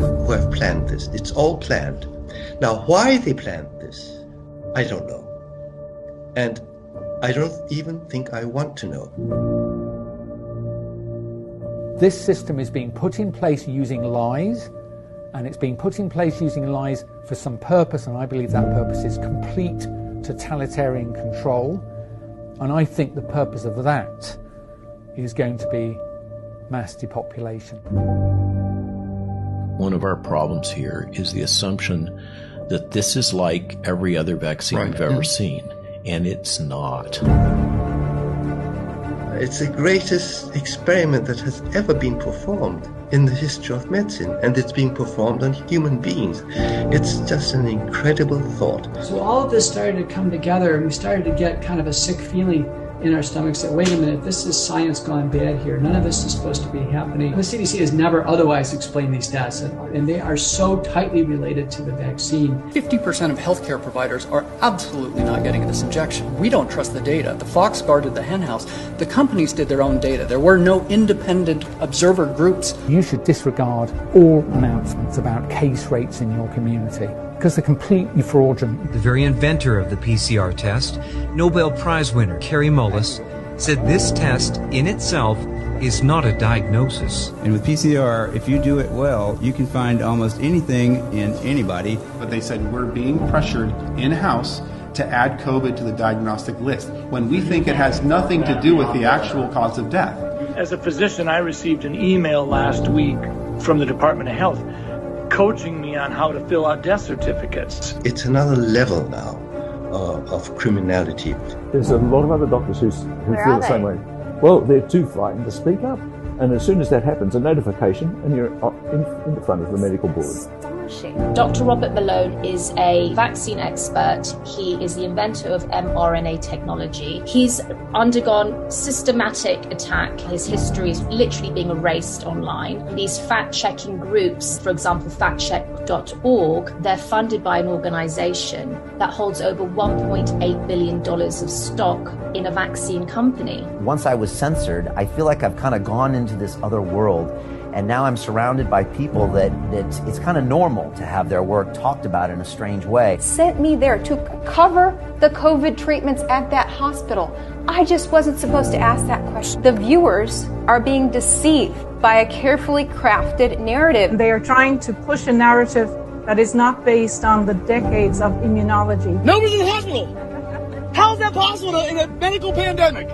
who have planned this. It's all planned. Now, why they planned this, I don't know. And I don't even think I want to know. This system is being put in place using lies, and it's being put in place using lies for some purpose, and I believe that purpose is complete totalitarian control. And I think the purpose of that is going to be mass depopulation. One of our problems here is the assumption that this is like every other vaccine we've ever seen, and it's not. It's the greatest experiment that has ever been performed in the history of medicine, and it's being performed on human beings. It's just an incredible thought. So all of this started to come together, and we started to get kind of a sick feeling in our stomachs that, wait a minute, this is science gone bad here. None of this is supposed to be happening. The CDC has never otherwise explained these stats, and they are so tightly related to the vaccine. 50% of healthcare providers are absolutely not getting this injection. We don't trust the data. The fox guarded the henhouse. The companies did their own data. There were no independent observer groups. You should disregard all announcements about case rates in your community, because they're completely fraudulent. The very inventor of the PCR test, Nobel Prize winner Kary Mullis, said this test in itself is not a diagnosis. And with PCR, if you do it well, you can find almost anything in anybody. But they said we're being pressured in-house to add COVID to the diagnostic list when we think it has nothing to do with the actual cause of death. As a physician, I received an email last week from the Department of Health coaching me on how to fill out death certificates. It's another level now of criminality. There's a lot of other doctors who feel the same way. Well, they're too frightened to speak up. And as soon as that happens, a notification, and you're in the front of the medical board. Dr. Robert Malone is a vaccine expert. He is the inventor of mRNA technology. He's undergone systematic attack. His history is literally being erased online. These fact-checking groups, for example, factcheck.org, they're funded by an organization that holds over $1.8 billion of stock in a vaccine company. Once I was censored, I feel like I've kind of gone into this other world. And now I'm surrounded by people that it's kind of normal to have their work talked about in a strange way. Sent me there to cover the COVID treatments at that hospital. I just wasn't supposed to ask that question. The viewers are being deceived by a carefully crafted narrative. They are trying to push a narrative that is not based on the decades of immunology. Nobody's in the hospital. How is that possible in a medical pandemic?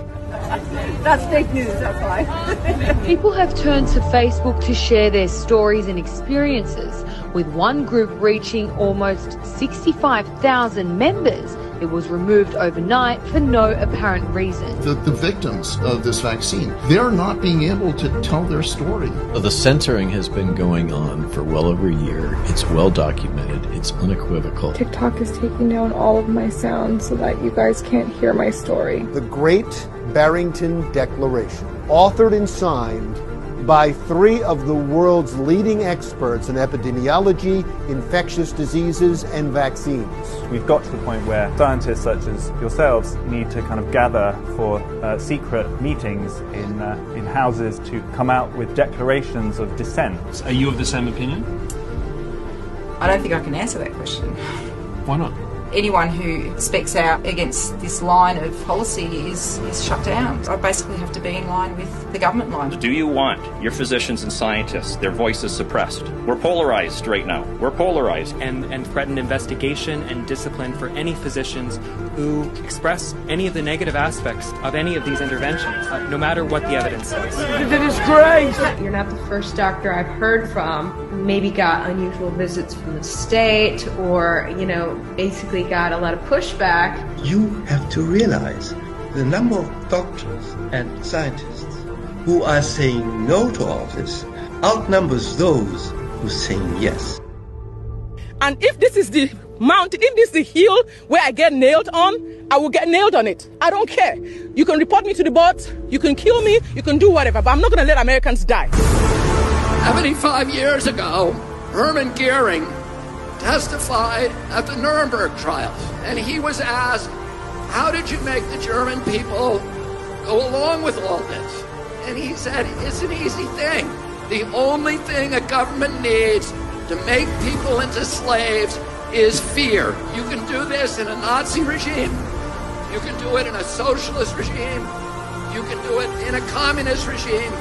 That's fake news, that's why. People have turned to Facebook to share their stories and experiences, with one group reaching almost 65,000 members. It was removed overnight for no apparent reason. The victims of this vaccine, they're not being able to tell their story. The censoring has been going on for well over a year. It's well documented. It's unequivocal. TikTok is taking down all of my sounds so that you guys can't hear my story. The Great Barrington Declaration, authored and signed by 3 of the world's leading experts in epidemiology, infectious diseases, and vaccines. We've got to the point where scientists such as yourselves need to kind of gather for secret meetings in houses to come out with declarations of dissent. Are you of the same opinion? I don't think I can answer that question. Why not? Anyone who speaks out against this line of policy is shut down. I basically have to be in line with the government line. Do you want your physicians and scientists, their voices suppressed? We're polarized right now. We're polarized. And threaten investigation and discipline for any physicians who express any of the negative aspects of any of these interventions, no matter what the evidence says. It's a disgrace! You're not the first doctor I've heard from who maybe got unusual visits from the state or, basically got a lot of pushback. You have to realize the number of doctors and scientists who are saying no to all this outnumbers those who are saying yes. And if this is the mountain, if this is the hill where I get nailed on, I will get nailed on it. I don't care. You can report me to the board, you can kill me, you can do whatever, but I'm not going to let Americans die. 75 years ago, Hermann Goering testified at the Nuremberg trials, and he was asked, how did you make the German people go along with all this? And he said, it's an easy thing. The only thing a government needs to make people into slaves is fear. You can do this in a Nazi regime. You can do it in a socialist regime. You can do it in a communist regime.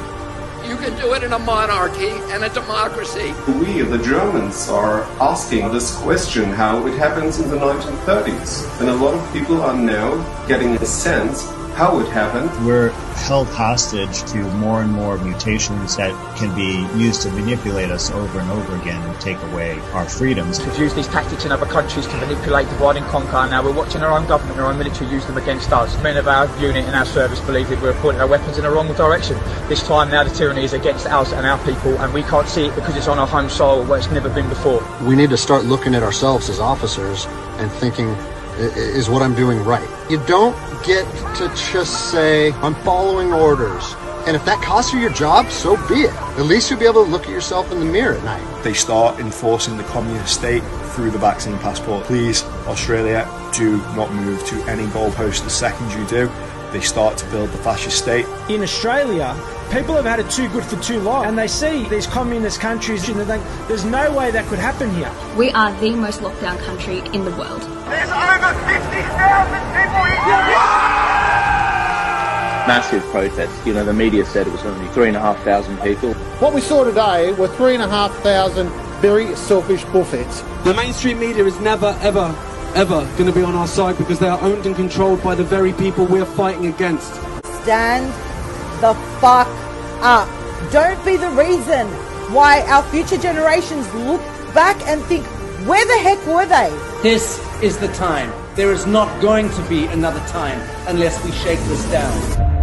You can do it in a monarchy and a democracy. We, the Germans, are asking this question how it happens in the 1930s. And a lot of people are now getting a sense how it happened. We're held hostage to more and more mutations that can be used to manipulate us over and over again and take away our freedoms. We've used these tactics in other countries to manipulate, divide and conquer, and now we're watching our own government, our own military use them against us. Men of our unit and our service believe that we're pointing our weapons in the wrong direction. This time now the tyranny is against us and our people, and we can't see it because it's on our home soil where it's never been before. We need to start looking at ourselves as officers and thinking, is what I'm doing right? You don't get to just say, I'm following orders. And if that costs you your job, so be it. At least you'll be able to look at yourself in the mirror at night. They start enforcing the communist state through the vaccine passport. Please, Australia, do not move to any goalpost. The second you do, they start to build the fascist state. In Australia, people have had it too good for too long, and they see these communist countries and they think there's no way that could happen here. We are the most locked down country in the world. There's over 50,000 people here! Massive protest. The media said it was only 3,500 people. What we saw today were 3,500 very selfish bullfits. The mainstream media is never, ever going to be on our side because they are owned and controlled by the very people we're fighting against. Stand the fuck up. Don't be the reason why our future generations look back and think, where the heck were they? This is the time. There is not going to be another time unless we shake this down.